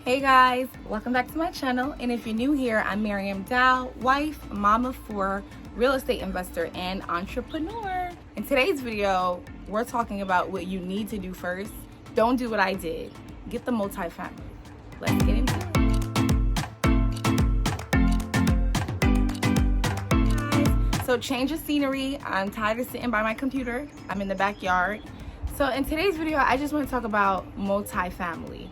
Hey guys, welcome back to my channel. And if you're new here, I'm Miriam Dow, wife, mama of four, real estate investor, and entrepreneur. In today's video, we're talking about what you need to do first. Don't do what I did. Get the multifamily. Let's get into it. So change of scenery. I'm tired of sitting by my computer. I'm in the backyard. So in today's video, I just want to talk about multifamily.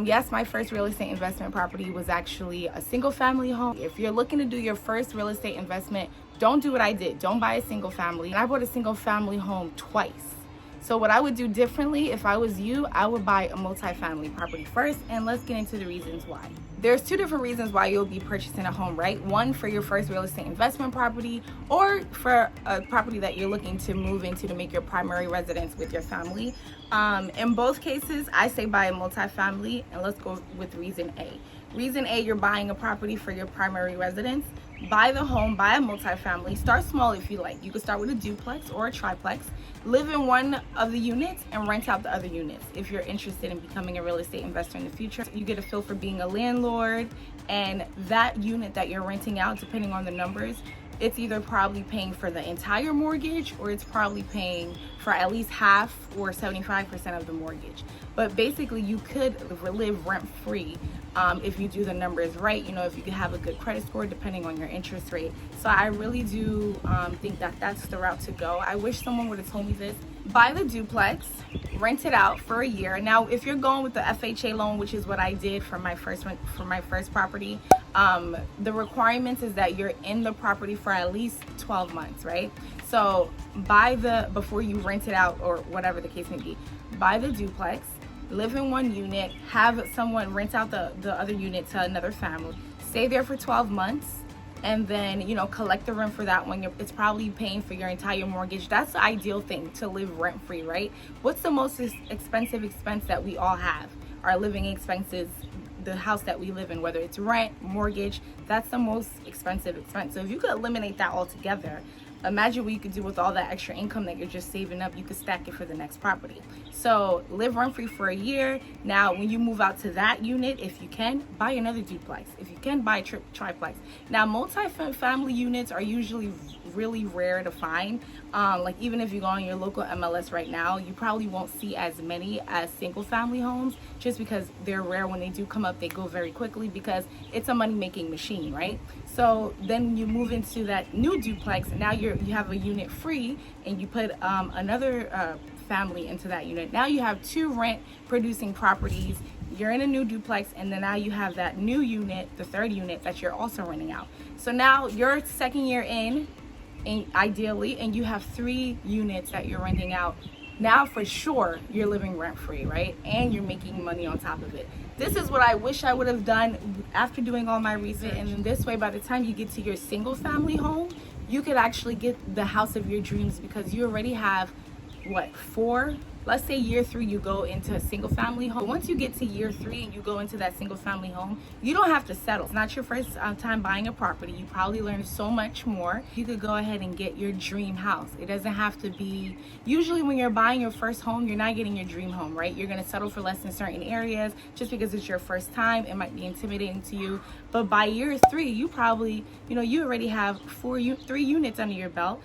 Yes, my first real estate investment property was actually a single family home. If you're looking to do your first real estate investment, don't do what I did. Don't buy a single family. And I bought a single family home twice. So what I would do differently if I was you, I would buy a multifamily property first, and let's get into the reasons why. There's two different reasons why you'll be purchasing a home, right? One for your first real estate investment property, or for a property that you're looking to move into to make your primary residence with your family. In both cases, I say buy a multifamily, and let's go with reason A. Reason A, you're buying a property for your primary residence. Buy the home, buy a multifamily. Start small if you like. You could start with a duplex or a triplex. Live in one of the units and rent out the other units. If you're interested in becoming a real estate investor in the future, you get a feel for being a landlord, and that unit that you're renting out, depending on the numbers, it's either probably paying for the entire mortgage, or it's probably paying for at least half or 75% of the mortgage. But basically, you could live rent-free if you do the numbers right. You know, if you could have a good credit score depending on your interest rate. So I really do think that that's the route to go. I wish someone would have told me this. Buy the duplex, rent it out for a year. Now, if you're going with the FHA loan, which is what I did for my first property, the requirements is that you're in the property for at least 12 months, right? So before you rent it out, or whatever the case may be, buy the duplex, live in one unit, have someone rent out the other unit to another family, stay there for 12 months, and then, you know, collect the rent for that one. It's probably paying for your entire mortgage. That's the ideal thing, to live rent-free, right? What's the most expensive expense that we all have? Our living expenses, the house that we live in, whether it's rent, mortgage, that's the most expensive expense. So if you could eliminate that altogether, imagine what you could do with all that extra income that you're just saving up. You could stack it for the next property. So live rent-free for a year. Now, when you move out to that unit, if you can, buy another duplex. If you can, buy a triplex. Now, multi-family units are usually really rare to find. Like, even if you go on your local MLS right now, you probably won't see as many as single family homes, just because they're rare. When they do come up, they go very quickly because it's a money-making machine, right? So then you move into that new duplex, and now you have a unit free, and you put another family into that unit. Now you have two rent-producing properties. You're in a new duplex, and then now you have that new unit, the third unit, that you're also renting out. So now you're second year in, ideally, and you have 3 units that you're renting out. Now for sure you're living rent-free, right? And you're making money on top of it. This is what I wish I would have done after doing all my research. And in this way, by the time you get to your single family home, you could actually get the house of your dreams, because you already have, what, 4? Let's say year 3 you go into a single family home. Once you get to year 3 and you go into that single family home, you don't have to settle. It's not your first time buying a property. You probably learned so much more. You could go ahead and get your dream house. It doesn't have to be, usually when you're buying your first home, you're not getting your dream home, right? You're going to settle for less in certain areas just because it's your first time. It might be intimidating to you. But by year 3, you probably, you already have 3 units under your belt.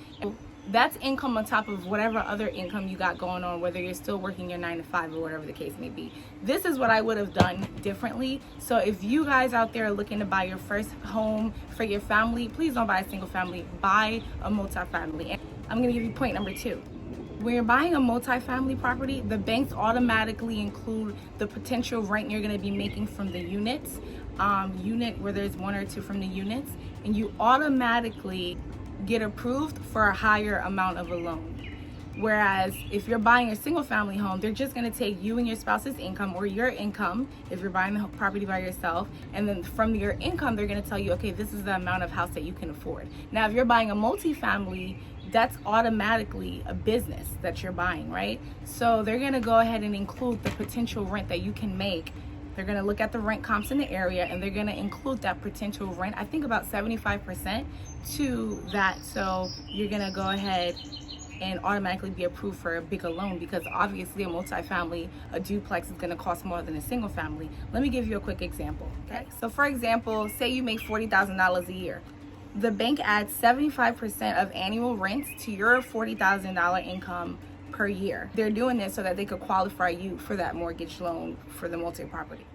That's income on top of whatever other income you got going on, whether you're still working your 9 to 5 or whatever the case may be. This is what I would have done differently. So if you guys out there are looking to buy your first home for your family, please don't buy a single family, buy a multifamily. And I'm gonna give you point number 2. When you're buying a multifamily property, the banks automatically include the potential rent you're gonna be making from the units, unit where there's 1 or 2 from the units, and you automatically get approved for a higher amount of a loan. Whereas if you're buying a single family home, they're just going to take you and your spouse's income, or your income if you're buying the property by yourself, and then from your income they're going to tell you, okay, this is the amount of house that you can afford. Now if you're buying a multifamily, that's automatically a business that you're buying, right? So they're going to go ahead and include the potential rent that you can make. They're going to look at the rent comps in the area, and they're going to include that potential rent, I think about 75% to that. So you're going to go ahead and automatically be approved for a bigger loan, because obviously a multifamily, a duplex, is going to cost more than a single family. Let me give you a quick example. Okay, so for example, say you make $40,000 a year. The bank adds 75% of annual rents to your $40,000 income per year. They're doing this so that they could qualify you for that mortgage loan for the multi-property.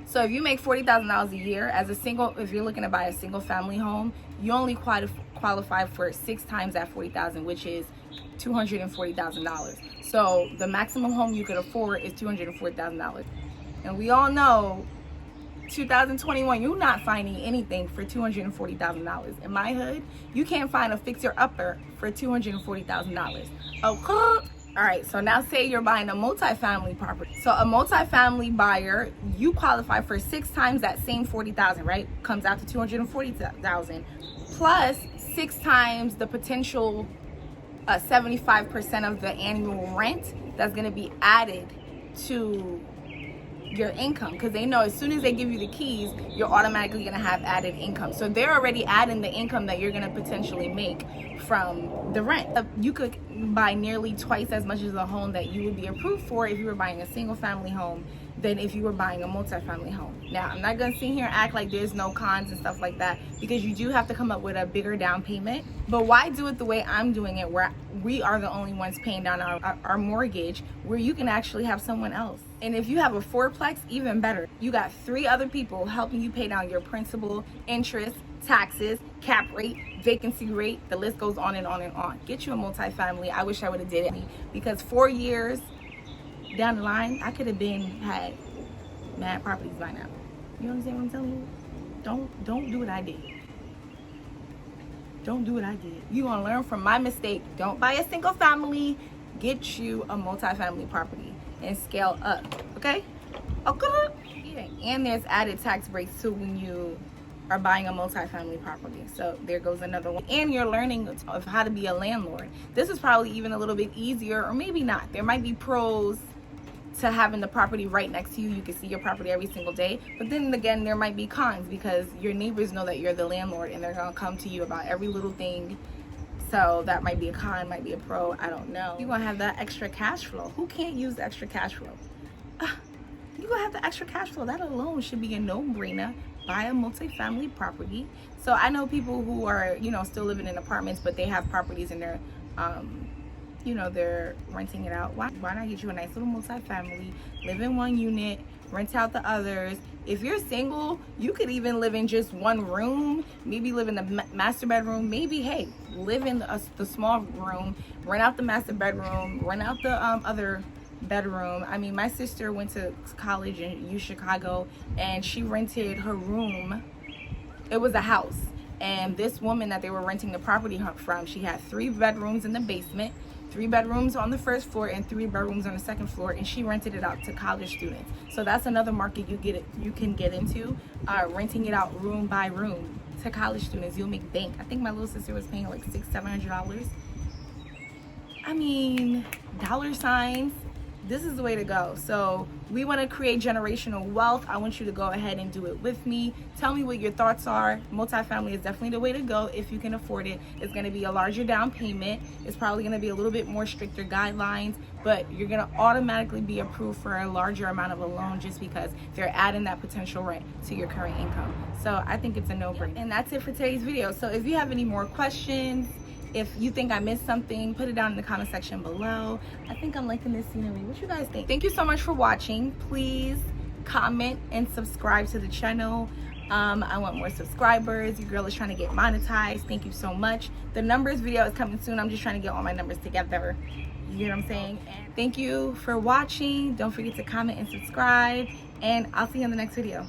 So if you make $40,000 a year as a single, if you're looking to buy a single family home, you only qualify for 6 times that $40,000, which is $240,000. So the maximum home you could afford is $240,000. And we all know 2021, you're not finding anything for $240,000. In my hood, you can't find a fixer-upper for $240,000. Oh, all right, so now say you're buying a multifamily property. So a multifamily buyer, you qualify for 6 times that same $40,000, right? Comes out to $240,000, plus 6 times the potential 75% of the annual rent that's gonna be added to your income, because they know as soon as they give you the keys, you're automatically going to have added income. So they're already adding the income that you're going to potentially make from the rent. You could buy nearly twice as much as a home that you would be approved for if you were buying a single family home than if you were buying a multifamily home. Now, I'm not going to sit here and act like there's no cons and stuff like that, because you do have to come up with a bigger down payment. But why do it the way I'm doing it, where we are the only ones paying down our mortgage, where you can actually have someone else? And if you have a fourplex, even better. You got 3 other people helping you pay down your principal, interest, taxes, cap rate, vacancy rate. The list goes on and on and on. Get you a multifamily. I wish I would have did it, because 4 years down the line, I could have had mad properties by now. You understand what I'm telling you? Don't do what I did. Don't do what I did. You want to learn from my mistake. Don't buy a single family. Get you a multifamily property and scale up. Okay? Okay. And there's added tax breaks too when you are buying a multifamily property. So there goes another one. And you're learning of how to be a landlord. This is probably even a little bit easier, or maybe not. There might be pros to having the property right next to you. You can see your property every single day. But then again, there might be cons, because your neighbors know that you're the landlord and they're gonna come to you about every little thing. So that might be a con, might be a pro, I don't know. You're gonna have that extra cash flow. Who can't use the extra cash flow? You're gonna have the extra cash flow. That alone should be a no-brainer. Buy a multifamily property. So I know people who are, still living in apartments, but they have properties in their they're renting it out. Why not get you a nice little multifamily, live in one unit, rent out the others? If you're single, you could even live in just one room, maybe live in the master bedroom, maybe, hey, live in the small room, rent out the master bedroom, rent out the other bedroom. I mean, my sister went to college in Chicago, and she rented her room. It was a house. And this woman that they were renting the property from, she had 3 bedrooms in the basement, 3 bedrooms on the first floor, and 3 bedrooms on the second floor, and she rented it out to college students. So that's another market you can get into, renting it out room by room to college students. You'll make bank. I think my little sister was paying like $600-700. I mean, dollar signs. This is the way to go. So we want to create generational wealth. I want you to go ahead and do it with me. Tell me what your thoughts are. Multifamily is definitely the way to go if you can afford it. It's going to be a larger down payment. It's probably going to be a little bit more stricter guidelines, but you're going to automatically be approved for a larger amount of a loan just because they're adding that potential rent to your current income. So I think it's a no-brainer. And that's it for today's video. So if you have any more questions, if you think I missed something, put it down in the comment section below. I think I'm liking this scenery. What you guys think? Thank you so much for watching. Please comment and subscribe to the channel. I want more subscribers. Your girl is trying to get monetized. Thank you so much. The numbers video is coming soon. I'm just trying to get all my numbers together. You know what I'm saying? And thank you for watching. Don't forget to comment and subscribe. And I'll see you in the next video.